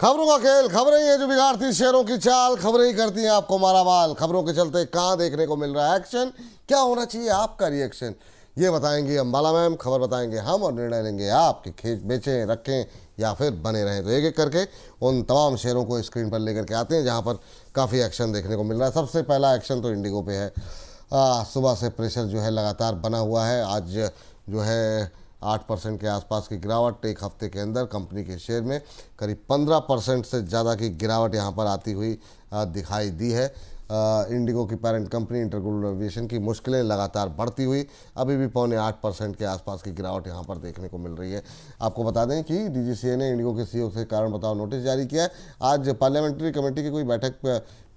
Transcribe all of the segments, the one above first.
खबरों का खेल, खबरें ही है जो बिगाड़ती शेयरों की चाल, खबरें ही करती हैं आपको मालामाल। खबरों के चलते कहां देखने को मिल रहा है एक्शन, क्या होना चाहिए आपका रिएक्शन, ये बताएंगे अंबाला मैम, खबर बताएंगे हम और निर्णय लेंगे आप कि खेत बेचें, रखें या फिर बने रहें। तो एक एक करके उन तमाम शेयरों को स्क्रीन पर लेकर के आते हैं जहां पर काफ़ी एक्शन देखने को मिल रहा है। सबसे पहला एक्शन तो इंडिगो पे है। सुबह से प्रेशर जो है लगातार बना हुआ है। आज जो है 8% के आसपास की गिरावट एक हफ्ते के अंदर कंपनी के शेयर में करीब 15% से ज़्यादा की गिरावट यहां पर आती हुई दिखाई दी है। इंडिगो की पेरेंट कंपनी इंटरग्लोबल एविएशन की मुश्किलें लगातार बढ़ती हुई अभी भी 7.25% के आसपास की गिरावट यहां पर देखने को मिल रही है। आपको बता दें कि डीजीसीए ने इंडिगो के सीईओ से कारण बताओ नोटिस जारी किया है। आज पार्लियामेंट्री कमेटी की कोई बैठक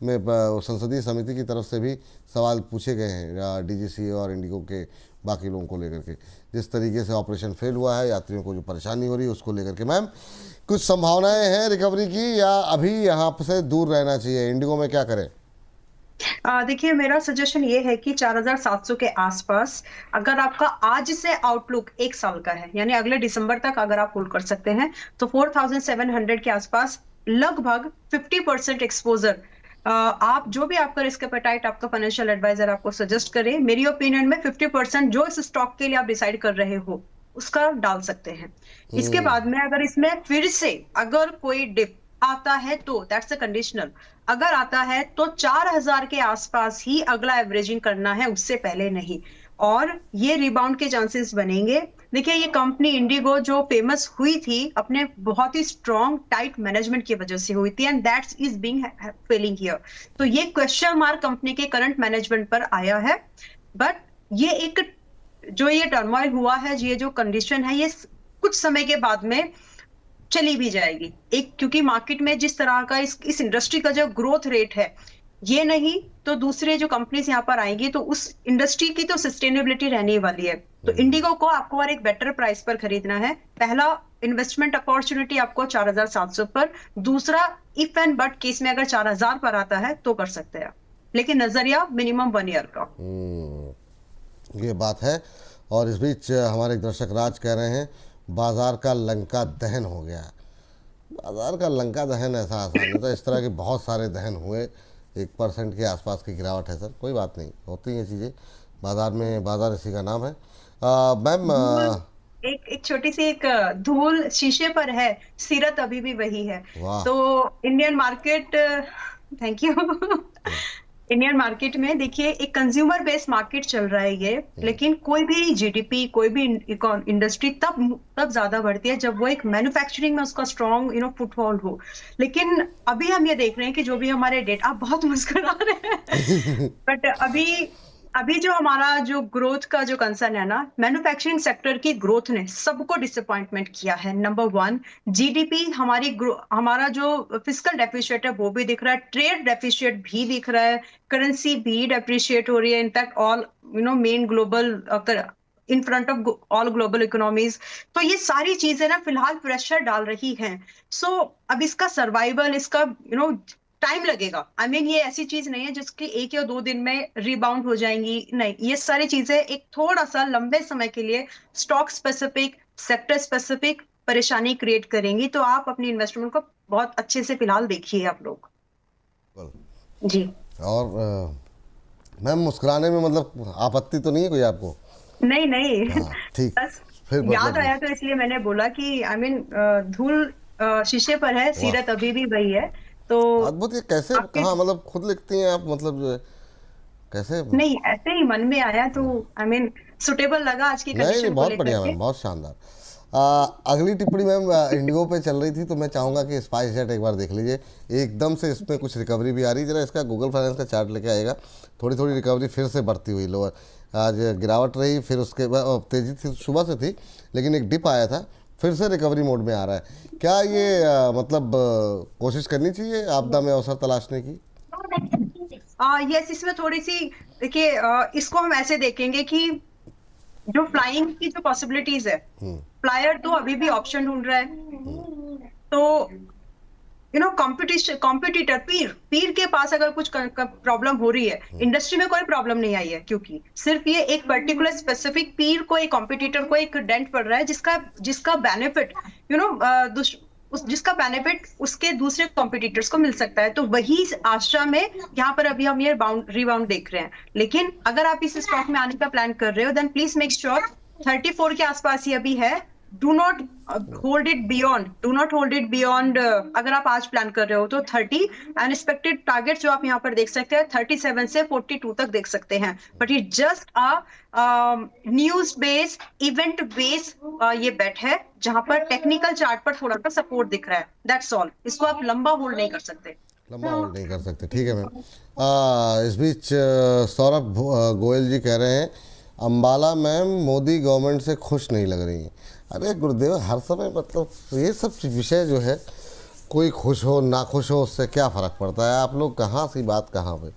में संसदीय समिति की तरफ से भी सवाल पूछे गए हैं डीजीसीए और इंडिगो के बाकी लोगों को लेकर के। जिस तरीके से ऑपरेशन फेल हुआ है, यात्रियों को जो परेशानी हो रही है उसको लेकर के मैम कुछ संभावनाएं हैं रिकवरी की या अभी यहाँ से दूर रहना चाहिए? इंडिगो में क्या करें? देखिए, मेरा सजेशन ये है कि 4,700 के आसपास अगर आपका आज से आउटलुक एक साल का है, यानी अगले दिसंबर तक अगर आप होल्ड कर सकते हैं तो 4,700 के आसपास लगभग 50% एक्सपोजर आप जो भी आपका रिस्क एपेटाइट आपका फाइनेंशियल एडवाइजर आपको सजेस्ट करे, मेरी ओपिनियन में 50% जो इस स्टॉक के लिए आप डिसाइड कर रहे हो उसका डाल सकते हैं। इसके बाद में अगर इसमें फिर से अगर कोई डिप आता है तो दैट्स अ कंडीशनल, अगर आता है तो 4,000 के आसपास ही अगला एवरेजिंग करना है, उससे पहले नहीं। और ये रिबाउंड के चांसेस बनेंगे। देखिए, ये कंपनी इंडिगो जो फेमस हुई थी अपने बहुत ही स्ट्रॉन्ग टाइट मैनेजमेंट की वजह से हुई थी, and that's is being failing here. तो ये क्वेश्चन मार्क कंपनी के करंट मैनेजमेंट पर आया है। बट ये एक जो ये टर्मोइल हुआ है, ये जो कंडीशन है, ये कुछ समय के बाद में चली भी जाएगी। एक क्योंकि मार्केट में जिस तरह का इस इंडस्ट्री का जो ग्रोथ रेट है, ये नहीं तो दूसरे जो कंपनीज यहाँ पर आएंगी तो उस इंडस्ट्री की तो सस्टेनेबिलिटी रहने वाली है। तो इंडिगो को आपको और एक बेटर प्राइस पर खरीदना है। पहला इन्वेस्टमेंट अपॉर्चुनिटी आपको 4,700 पर, दूसरा इफ एंड बट केस में अगर 4,000 पर आता है तो कर सकते हैं, लेकिन नजरिया मिनिमम 1 ईयर का। ये बात है। और इस बीच हमारे दर्शक राज कह रहे हैं बाजार का लंका दहन हो गया। बाजार का लंका दहन ऐसा आसान नहीं था, इस तरह के बहुत सारे दहन हुए। 1% के आसपास की गिरावट है सर, कोई बात नहीं, होती हैं चीज़ें बाजार में, बाजार इसी का नाम है। मैम एक छोटी सी एक धूल शीशे पर है, सीरत अभी भी वही है। तो Indian market, thank you. Indian market में देखिए एक कंज्यूमर बेस्ड मार्केट चल रहा है ये, लेकिन कोई भी जीडीपी कोई भी इंडस्ट्री तब ज्यादा बढ़ती है जब वो एक मैन्युफैक्चरिंग में उसका स्ट्रॉन्ग फुटफॉल हो। लेकिन अभी हम ये देख रहे हैं कि जो भी हमारे डेटा, आप बहुत मुस्कुरा रहे हैं बट अभी जो हमारा जो ग्रोथ का जो कंसर्न है ना, मैन्युफैक्चरिंग सेक्टर की ग्रोथ ने सबको डिसअपॉइंटमेंट किया है। नंबर 1, जीडीपी हमारा जो फिस्कल डेफिशिएट है वो भी दिख रहा है, ट्रेड डेफिशिएट भी दिख रहा है, करेंसी भी डेप्रिशिएट हो रही है, in fact all main global in front of all global economies. तो ये सारी चीजें ना फिलहाल प्रेशर डाल रही हैं। सो अब इसका सर्वाइवल, इसका टाइम लगेगा। ये ऐसी चीज नहीं है जिसकी 1 या 2 दिन में रिबाउंड हो जाएंगी, नहीं। ये सारी चीजें एक थोड़ा सा लंबे समय के लिए स्टॉक स्पेसिफिक, सेक्टर स्पेसिफिक परेशानी क्रिएट करेंगी। तो आप अपनी इन्वेस्टमेंट को बहुत अच्छे से फिलहाल देखिए आप लोग जी। और मैम मुस्कुराने में मतलब आपत्ति तो नहीं है कोई आपको? नहीं नहीं, ठीक, बस फिर याद आया तो इसलिए मैंने बोला कि धूल शीशे पर है, सीरत अभी भी वही है। तो अद्भुत। ये कैसे, कहाँ, मतलब खुद लिखती हैं आप, मतलब कैसे? नहीं, ऐसे ही मन में आया तो सुटेबल लगा आज की कंडीशन को बहुत लेकर बढ़िया के। मैम, बहुत शानदार। अगली टिप्पणी मैम इंडिगो पे चल रही थी, तो मैं चाहूँगा कि स्पाइस जेट एक बार देख लीजिए। एकदम से इसमें कुछ रिकवरी भी आ रही है। जरा इसका गूगल फाइनेंस का चार्ट लेके आएगा। थोड़ी थोड़ी रिकवरी फिर से बढ़ती हुई लोअर, आज गिरावट रही, फिर उसके बाद तेज़ी थी, सुबह से थी, लेकिन एक डिप आया था, फिर से रिकवरी मोड में आ रहा है। क्या ये मतलब कोशिश करनी चाहिए आपदा में अवसर तलाशने की? यस, इसमें थोड़ी सी देखिए, इसको हम ऐसे देखेंगे कि जो फ्लाइंग की जो पॉसिबिलिटीज है, फ्लायर तो अभी भी ऑप्शन ढूंढ रहा है। तो कॉम्पिटिटर पीर के पास अगर कुछ प्रॉब्लम हो रही है, इंडस्ट्री में कोई प्रॉब्लम नहीं आई है, क्योंकि सिर्फ ये एक पर्टिकुलर स्पेसिफिक पीर को, एक कॉम्पिटिटर को एक डेंट पड़ रहा है, जिसका बेनिफिट उस जिसका बेनिफिट उसके दूसरे कॉम्पिटिटर्स को मिल सकता है, तो वही आशा में यहाँ पर अभी हम ये रिबाउंड देख रहे हैं। लेकिन अगर आप इस स्टॉक में आने का प्लान कर रहे हो, देन प्लीज मेक श्योर 34 के आसपास ही अभी है। Do not hold it beyond. अगर आप आज प्लान कर रहे हो तो 30 एंड एक्सपेक्टेड टारगेट जो आप यहाँ पर देख सकते हैं 37 से 42 तक देख सकते हैं। बट ये just news based event based ये बेट है, जहां पर टेक्निकल चार्ट पर थोड़ा सा सपोर्ट दिख रहा है, दैट्स ऑल। इसको आप लंबा होल्ड नहीं कर सकते। लंबा होल्ड नहीं कर सकते, ठीक है मैम। इस बीच सौरभ गोयल जी कह रहे हैं अंबाला मैम मोदी गवर्नमेंट से खुश नहीं लग रही हैं। अरे गुरुदेव, हर समय मतलब ये सब विषय जो है, कोई खुश हो ना खुश हो उससे क्या फ़र्क पड़ता है, आप लोग कहाँ सी बात कहाँ पे।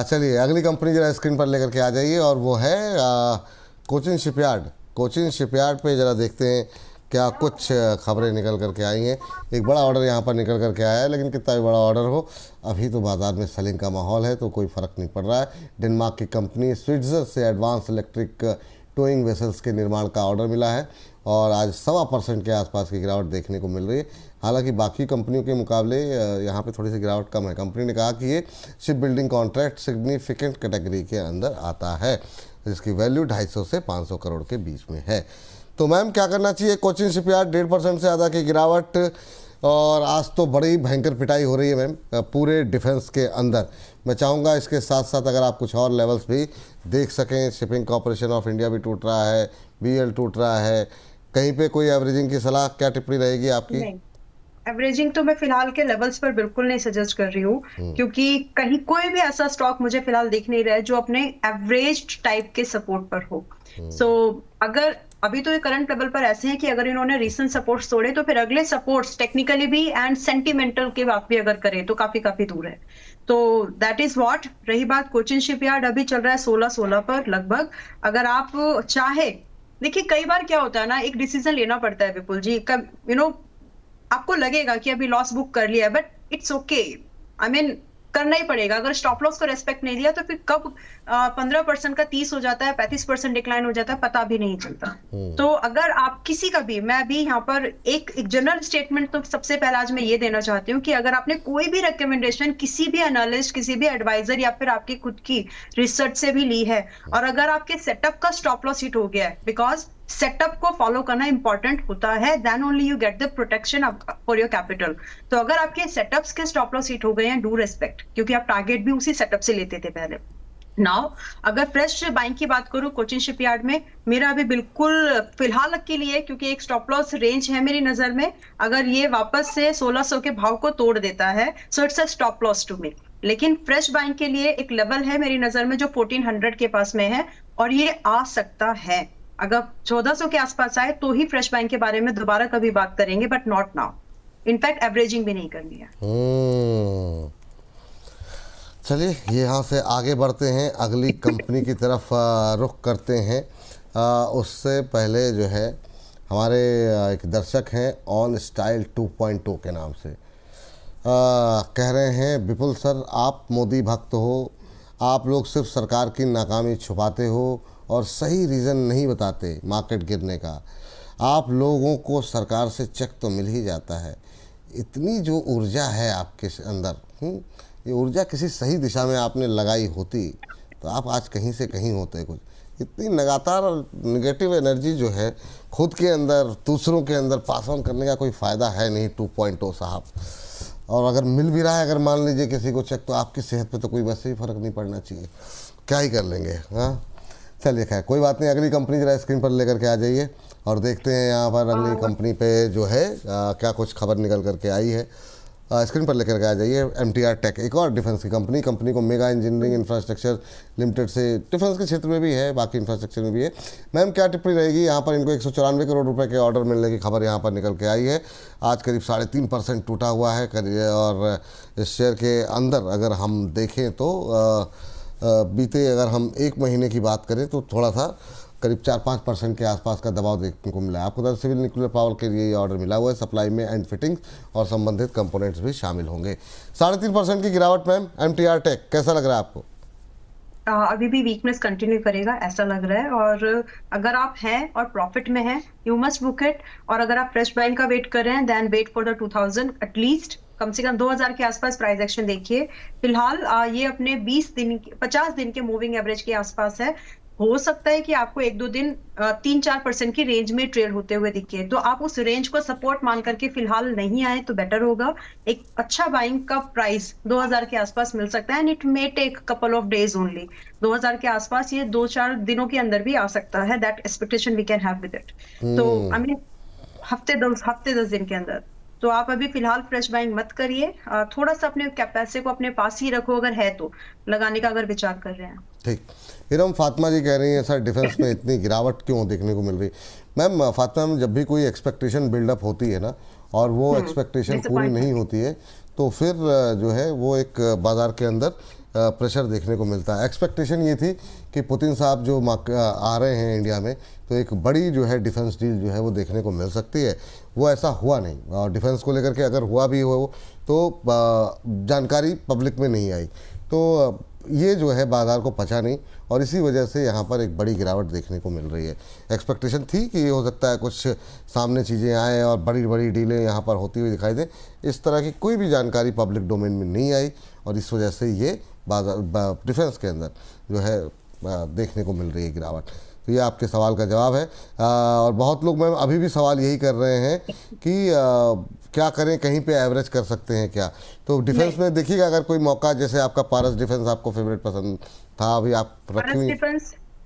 चलिए अगली कंपनी ज़रा स्क्रीन पर लेकर के आ जाइए, और वो है कोचिन शिपयार्ड। कोचिन शिपयार्ड पे ज़रा देखते हैं क्या कुछ खबरें निकल करके आई हैं। एक बड़ा ऑर्डर यहाँ पर निकल करके आया है, लेकिन कितना भी बड़ा ऑर्डर हो, अभी तो बाज़ार में सेलिंग का माहौल है तो कोई फ़र्क नहीं पड़ रहा है। डेनमार्क की कंपनी स्विट्ज़र से एडवांस इलेक्ट्रिक टोइंग वेसल्स के निर्माण का ऑर्डर मिला है, और आज 1.25% के आसपास की गिरावट देखने को मिल रही है। हालांकि बाकी कंपनियों के मुकाबले यहाँ पे थोड़ी सी गिरावट कम है। कंपनी ने कहा कि ये ship building contract significant category के अंदर आता है, जिसकी वैल्यू 250 से 500 करोड़ के बीच में है। तो मैम क्या करना चाहिए? कोचिन शिपयार्ड 1.5% से ज़्यादा की गिरावट, और आज तो बड़ी भयंकर पिटाई हो रही है मैम पूरे डिफेंस के अंदर। मैं चाहूँगा इसके साथ साथ अगर आप कुछ और लेवल्स भी देख सकें। शिपिंग कॉरपोरेशन ऑफ इंडिया भी टूट रहा है, बीएल टूट रहा है, कहीं पे कोई एवरेजिंग की सलाह, क्या टिप्पणी रहेगी आपकी? एवरेजिंग तो मैं फिलहाल के लेवल्स पर बिल्कुल नहीं सजेस्ट कर रही हूँ, क्योंकि कहीं कोई भी ऐसा स्टॉक मुझे फिलहाल दिख नहीं रहा है जो अपने एवरेज टाइप के सपोर्ट पर हो। सो अगर अभी तो ये करंट लेवल पर ऐसे हैं कि अगर इन्होंने रीसेंट सपोर्ट्स तोड़े तो फिर अगले सपोर्ट्स टेक्निकली भी एंड सेंटिमेंटल की बात भी अगर करें तो काफी दूर है। तो दैट इज व्हाट। रही बात कोचिन शिपयार्ड, अभी चल रहा है 16 पर लगभग। अगर आप चाहे, देखिए कई बार क्या होता है ना, एक डिसीजन लेना पड़ता है विपुल जी। आपको लगेगा कि अभी लॉस बुक कर लिया है, but it's okay, I mean करना ही पड़ेगा। अगर स्टॉप लॉस को रेस्पेक्ट नहीं दिया तो फिर कब 15% का 30 हो जाता है, 35% डिक्लाइन हो जाता है, पता भी नहीं चलता। तो अगर आप किसी का भी, मैं भी यहाँ पर एक जनरल स्टेटमेंट तो सबसे पहले आज मैं ये देना चाहती हूँ कि अगर आपने कोई भी रिकमेंडेशन किसी भी एनालिस्ट, किसी भी एडवाइजर या फिर आपकी खुद की रिसर्च से भी ली है, और अगर आपके सेटअप का स्टॉप लॉस हिट हो गया है, बिकॉज सेटअप को फॉलो करना इंपॉर्टेंट होता है, then only you get the protection for your capital. तो अगर आपके सेटअप्स के स्टॉप लॉस हिट हो गए हैं, डू रेस्पेक्ट, क्योंकि आप टारगेट भी उसी सेटअप से लेते थे पहले। नाउ अगर फ्रेश बाइंग की बात करूं कोचिन शिपयार्ड में, मेरा अभी बिल्कुल फिलहाल के लिए, क्योंकि एक स्टॉप लॉस रेंज है मेरी नजर में, अगर ये वापस से 1600 के भाव को तोड़ देता है, so it's a stop loss to me. लेकिन फ्रेश बाइंग के लिए एक लेवल है मेरी नजर में जो 1400 के पास में है, और ये आ सकता है। अगर 1400 के आसपास आए तो ही फ्रेश बाइंग के बारे में दोबारा कभी बात करेंगे, but not now. In fact averaging भी नहीं करनी है। चलिए यहाँ से आगे बढ़ते हैं, अगली कंपनी की तरफ रुख करते हैं। उससे पहले जो है हमारे एक दर्शक हैं ऑन स्टाइल 2.2 के नाम से, कह रहे हैं विपुल सर आप मोदी भक्त हो, आप लोग सिर्फ सरकार की नाकामी छुपाते हो और सही रीज़न नहीं बताते मार्केट गिरने का। आप लोगों को सरकार से चेक तो मिल ही जाता है। इतनी जो ऊर्जा है आपके अंदर, ये ऊर्जा किसी सही दिशा में आपने लगाई होती तो आप आज कहीं से कहीं होते। कुछ इतनी लगातार नेगेटिव एनर्जी जो है खुद के अंदर, दूसरों के अंदर पास ऑन करने का कोई फ़ायदा है नहीं 2.0 साहब। और अगर मिल भी रहा है, अगर मान लीजिए किसी को चेक, तो आपकी सेहत पे तो कोई वैसे ही फ़र्क नहीं पड़ना चाहिए, क्या ही कर लेंगे। हाँ चलिए खैर कोई बात नहीं, अगली कंपनी जरा स्क्रीन पर लेकर के आ जाइए और देखते हैं यहाँ पर अगली कंपनी पे जो है क्या कुछ खबर निकल करके आई है। स्क्रीन पर लेकर के आ जाइए। MTR टेक, एक और डिफेंस की कंपनी को मेगा इंजीनियरिंग इंफ्रास्ट्रक्चर लिमिटेड से, डिफेंस के क्षेत्र में भी है, बाकी इंफ्रास्ट्रक्चर में भी है। मैम क्या टिप्पणी रहेगी? यहाँ पर इनको 194 करोड़ रुपए के ऑर्डर मिलने की खबर यहाँ पर निकल के आई है। आज करीब 3.5% टूटा हुआ है और इस शेयर के अंदर अगर हम देखें तो बीते अगर हम एक महीने की बात करें तो थोड़ा सा करीब 4-5% के आसपास का दबाव देखने को मिला है। आपको बता सिविल न्यूक्लियर पावर के लिए ये ऑर्डर मिला हुआ है। सप्लाई में एंड फिटिंग्स और संबंधित कंपोनेंट्स भी शामिल होंगे। 3.5% की गिरावट मैम MTR टेक, कैसा लग रहा है आपको? अभी भी वीकनेस कंटिन्यू करेगा ऐसा लग रहा है। और अगर आप हैं और प्रॉफिट में हैं, यू मस्ट बुक इट। और अगर आप फ्रेश बाइंग का वेट कर रहे हैं, then wait for the 2000 at least, कम से कम 2000 के आसपास प्राइस एक्शन देखिए। फिलहाल ये अपने 50 दिन के मूविंग एवरेज के आसपास है। हो सकता है कि आपको 1-2 दिन 3-4% की रेंज में ट्रेड होते हुए दिखे, तो आप उस रेंज को सपोर्ट मान करके फिलहाल नहीं आए तो बेटर होगा। एक अच्छा बाइंग का प्राइस 2000 के आसपास मिल सकता है, and it may take couple of days only. 2000 के आसपास ये 2-4 दिनों के अंदर भी आ सकता है। That expectation we can have with it. तो आई मीन हफ्ते 10 दिन के अंदर। तो आप अभी फिलहाल फ्रेश बाइंग मत करिए। थोड़ा सा अपने पैसे को अपने पास ही रखो, अगर है तो लगाने का अगर विचार कर रहे हैं। ठीक। फिर हम फातिमा जी कह रही हैं सर डिफेंस में इतनी गिरावट क्यों देखने को मिल रही। मैम फातिमा मैम, जब भी कोई एक्सपेक्टेशन बिल्डअप होती है ना और वो एक्सपेक्टेशन पूरी नहीं होती है तो फिर जो है वो एक बाज़ार के अंदर प्रेशर देखने को मिलता है। एक्सपेक्टेशन ये थी कि पुतिन साहब जो आ रहे हैं इंडिया में तो एक बड़ी जो है डिफेंस डील जो है वो देखने को मिल सकती है। वो ऐसा हुआ नहीं, और डिफेंस को लेकर के अगर हुआ भी हो तो जानकारी पब्लिक में नहीं आई, तो ये जो है बाज़ार को पचा नहीं और इसी वजह से यहाँ पर एक बड़ी गिरावट देखने को मिल रही है। एक्सपेक्टेशन थी कि ये हो सकता है कुछ सामने चीज़ें आएँ और बड़ी बड़ी डीलें यहाँ पर होती हुई दिखाई दें। इस तरह की कोई भी जानकारी पब्लिक डोमेन में नहीं आई और इस वजह से ये बाजार डिफेंस के अंदर जो है देखने को मिल रही है गिरावट। तो ये आपके सवाल का जवाब है। और बहुत लोग मैम अभी भी सवाल यही कर रहे हैं कि क्या करें, कहीं पे एवरेज कर सकते हैं क्या। तो डिफेंस में देखिएगा अगर कोई मौका, जैसे आपका पारस डिफेंस आपको फेवरेट पसंद था, अभी आप रखी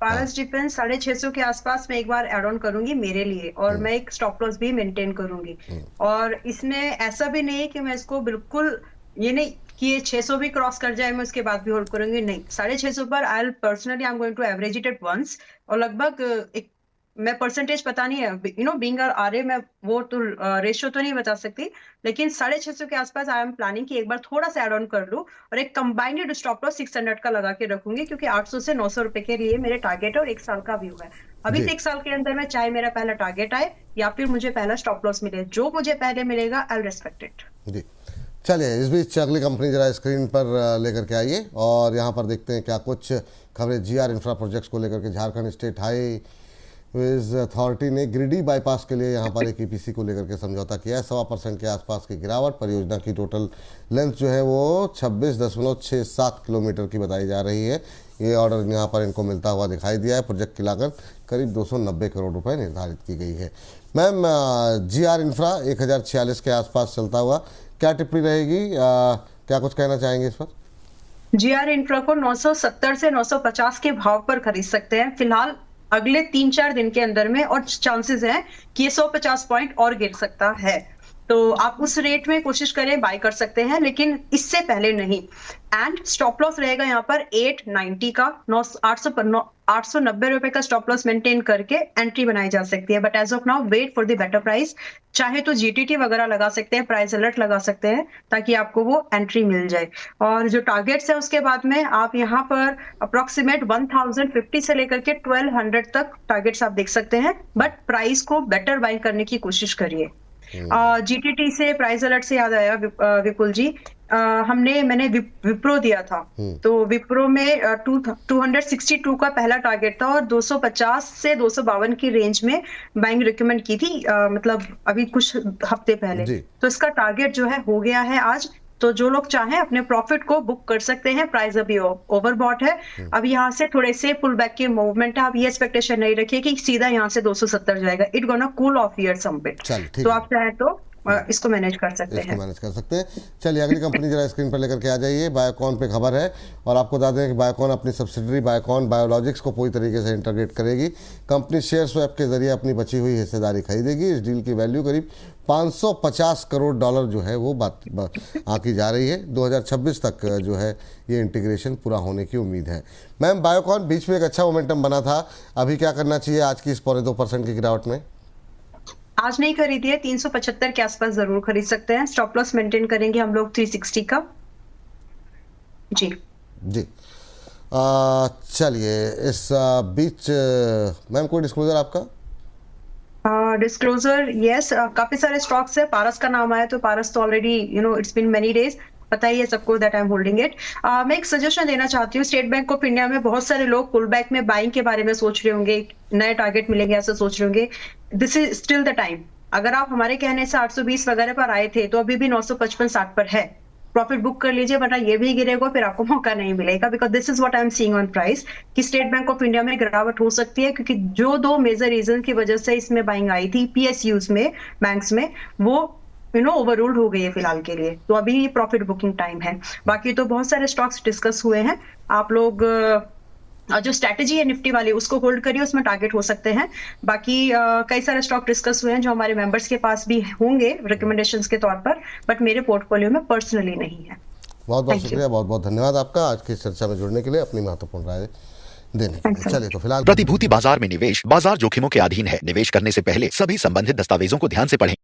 पारस डिफेंस 650 के आसपास मैं एक बार एड ऑन करूंगी मेरे लिए, और मैं एक स्टॉप लॉस भी मेंटेन करूंगी। और इसमें ऐसा भी नहीं है कि मैं इसको बिल्कुल ये नहीं कि ये 600 भी क्रॉस कर जाए मैं उसके बाद भी होल्ड करूंगी, नहीं। 650 पर I am going to average it at once. और लगभग एक मैं परसेंटेज पता नहीं है, बीइंग आरए मैं वो तो रेशियो तो नहीं बता सकती, लेकिन 650 के आसपास आई एम प्लानिंग कि एक बार थोड़ा सा एड ऑन कर लूं और एक कंबाइंड स्टॉप लॉस 600 का लगा के रखूंगी, क्योंकि 800 से 900 रुपए के लिए मेरे टारगेट है और 1 साल का व्यू है। अभी से 1 साल के अंदर में चाहे मेरा पहला टारगेट आए या फिर मुझे पहला स्टॉप लॉस मिले, जो मुझे पहले मिलेगा आई रेस्पेक्ट इट। जी चलिए, इस बीच अगली कंपनी जरा स्क्रीन पर लेकर के आइए और यहाँ पर देखते हैं क्या कुछ खबरें जीआर इंफ्रा प्रोजेक्ट्स को लेकर के। झारखंड स्टेट हाईवेज अथॉरिटी ने गिरिडीह बाईपास के लिए यहाँ पर एक ईपीसी को लेकर के समझौता किया है। 1.25% के आसपास की गिरावट। परियोजना की टोटल लेंथ जो है वो 26.67 किलोमीटर की बताई जा रही है। ये ऑर्डर यहाँ पर इनको मिलता हुआ दिखाई दिया है। प्रोजेक्ट की लागत करीब 290 करोड़ रुपए निर्धारित की गई है। मैम जीआर इंफ्रा 1046 के आसपास चलता हुआ, क्या टिप्पणी रहेगी, क्या कुछ कहना चाहेंगे इस पर? जीआर इंफ्रा को 970 से 950 के भाव पर खरीद सकते हैं फिलहाल अगले 3-4 दिन के अंदर में, और चांसेस है कि ये 150 पॉइंट और गिर सकता है। तो आप उस रेट में कोशिश करें, बाय कर सकते हैं, लेकिन इससे पहले नहीं। एंड स्टॉप लॉस रहेगा यहाँ पर 890 का, 890 रुपए का स्टॉप लॉस मेंटेन करके एंट्री बनाई जा सकती है। But as of now wait for the better price. चाहे तो जीटीटी वगैरह लगा सकते हैं, प्राइस अलर्ट लगा सकते हैं, ताकि आपको वो एंट्री मिल जाए। और जो टारगेट्स है उसके बाद में आप यहाँ पर अप्रोक्सीमेट 1050 से लेकर के 1200 तक टारगेट्स आप देख सकते हैं। बट प्राइस को बेटर बाय करने की कोशिश करिए। जीटीटी से प्राइस अलर्ट से याद आया विपुल जी, मैंने विप्रो दिया था, तो विप्रो में 262 का पहला टारगेट था और 250 से 252 की रेंज में बाइंग रिकमेंड की थी, मतलब अभी कुछ हफ्ते पहले। तो इसका टारगेट जो है हो गया है आज। तो जो लोग चाहें अपने प्रॉफिट को बुक कर सकते हैं। प्राइस अभी ओवरबॉट है। अब यहाँ से थोड़े से पुल बैक की मूवमेंट है। आप ये एक्सपेक्टेशन नहीं रखिए कि सीधा यहाँ से 270 जाएगा। It gonna cool off here some bit. तो आप चाहें तो इसको मैनेज कर सकते हैं। चलिए अगली कंपनी जरा स्क्रीन पर लेकर के आ जाइए। बायोकॉन पे खबर है और आपको बता दें कि बायोकॉन अपनी सब्सिडरी बायोकॉन बायोलॉजिक्स को पूरी तरीके से इंटीग्रेट करेगी। कंपनी शेयर स्वैप के जरिए अपनी बची हुई हिस्सेदारी खरीदेगी। इस डील की वैल्यू करीब 550 करोड़ डॉलर जो है वो आंकी जा रही है। 2026 तक जो है ये इंटीग्रेशन पूरा होने की उम्मीद है। मैम बायोकॉन बीच में एक अच्छा मोमेंटम बना था, अभी क्या करना चाहिए आज की इस 2.25% की गिरावट में? आज नहीं खरीदिए, 375 के आसपास जरूर खरीद सकते हैं। स्टॉप लॉस मेंटेन करेंगे हम लोग 360 का। जी चलिए इस बीच मैम कोई डिस्क्लोजर आपका? डिस्क्लोजर यस, काफी सारे स्टॉक्स है। पारस का नाम आया तो पारस तो already it's been many days. पता ही है सबको that I am holding it. मैं एक सजेशन देना चाहती हूँ, स्टेट बैंक ऑफ इंडिया में बहुत सारे लोग पुल बैक में बाइंग के बारे में सोच रहे होंगे, नए टारगेट मिलेंगे ऐसा सोच रहे होंगे। This is still the time. अगर आप हमारे कहने से 820 वगैरह पर आए थे तो अभी भी 955-60 पर है, प्रॉफिट बुक कर लीजिए, वरना ये भी गिरेगा, फिर आपको मौका नहीं मिलेगा। Because this is what I am seeing on price कि स्टेट बैंक ऑफ इंडिया में गिरावट हो सकती है, क्योंकि जो दो मेजर रीजन की वजह से इसमें बाइंग आई थी पीएसयूज में, बैंक्स में, वो ओवर रूल्ड हो गई है फिलहाल के लिए। तो अभी प्रॉफिट बुकिंग टाइम है। बाकी तो बहुत सारे स्टॉक्स डिस्कस हुए हैं। आप लोग जो स्ट्रैटेजी है निफ्टी वाली उसको होल्ड करिए, उसमें टारगेट हो सकते हैं। बाकी कई सारे स्टॉक डिस्कस हुए हैं जो हमारे मेंबर्स के पास भी होंगे रिकमेंडेशंस के तौर पर, बट मेरे पोर्टफोलियो में पर्सनली नहीं है। बहुत बहुत Thank you. शुक्रिया, बहुत बहुत धन्यवाद आपका आज की इस चर्चा में जुड़ने के लिए, अपनी महत्वपूर्ण राय देने के Thanks लिए। a lot. चलिए तो फिलहाल प्रतिभूति बाजार में निवेश बाजार जोखिमों के अधीन है। निवेश करने से पहले सभी संबंधित दस्तावेजों को ध्यान से पढ़ें।